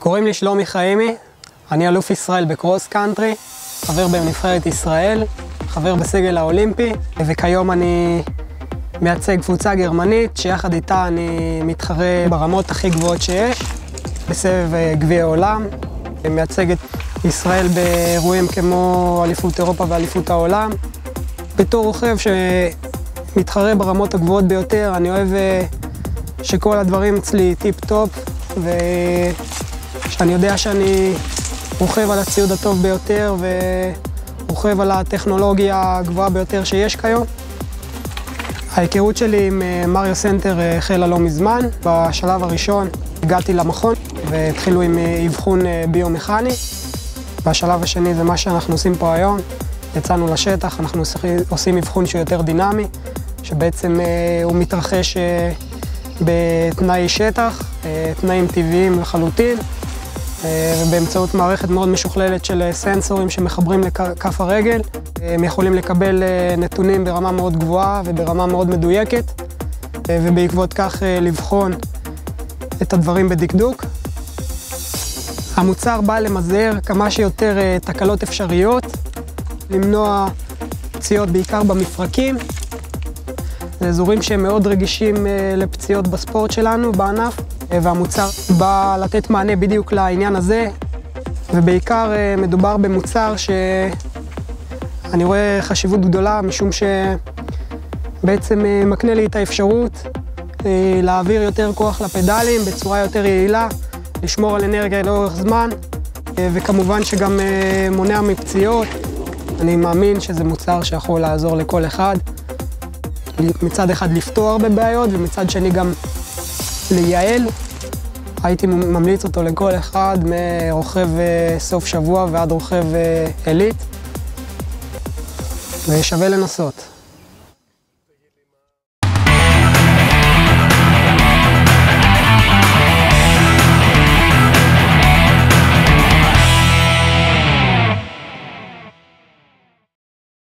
קוראים לי שלומי חיימי, אני אלוף ישראל בקרוס קאנטרי, חבר בנבחרת ישראל, חבר בסגל האולימפי, וכיום אני מייצג קבוצה גרמנית שיחד איתה אני מתחרה ברמות הכי גבוהות שיש, בסבב גביע העולם, מייצג את ישראל באירועים כמו אליפות אירופה ואליפות העולם. בתור רוכב שמתחרה ברמות הגבוהות ביותר, אני אוהב שכל הדברים אצלי טיפ טופ, ושאני יודע שאני רוכב על הציוד הטוב ביותר ורוכב על הטכנולוגיה הגבוהה ביותר שיש כיום. ההיכרות שלי עם מריו סנטר החלה לא מזמן. בשלב הראשון הגעתי למכון והתחילו עם אבחון ביומכני. בשלב השני זה מה שאנחנו עושים פה היום. יצאנו לשטח, אנחנו עושים אבחון שהוא יותר דינמי, שבעצם הוא מתרחש בתנאי שטח, תנאים טבעיים לחלוטין, ובאמצעות מערכת מאוד משוכללת של סנסורים שמחברים לכף הרגל. הם יכולים לקבל נתונים ברמה מאוד גבוהה וברמה מאוד מדויקת, ובעקבות כך לבחון את הדברים בדקדוק. המוצר בא למזער כמה שיותר תקלות אפשריות, למנוע פציעות בעיקר במפרקים. זה אזורים שהם מאוד רגישים לפציעות בספורט שלנו, בענף, והמוצר בא לתת מענה בדיוק לעניין הזה, ובעיקר מדובר במוצר שאני רואה חשיבות גדולה, משום שבעצם מקנה לי את האפשרות להעביר יותר כוח לפדלים בצורה יותר יעילה, לשמור על אנרגיה לאורך זמן, וכמובן שגם מונע מפציעות. אני מאמין שזה מוצר שיכול לעזור לכל אחד, מצד אחד לפתור הרבה בעיות ומצד שני גם לייעל. הייתי ממליץ אותו לכל אחד, מרוכב סוף שבוע ועד רוכב עילית, ושווה לנסות.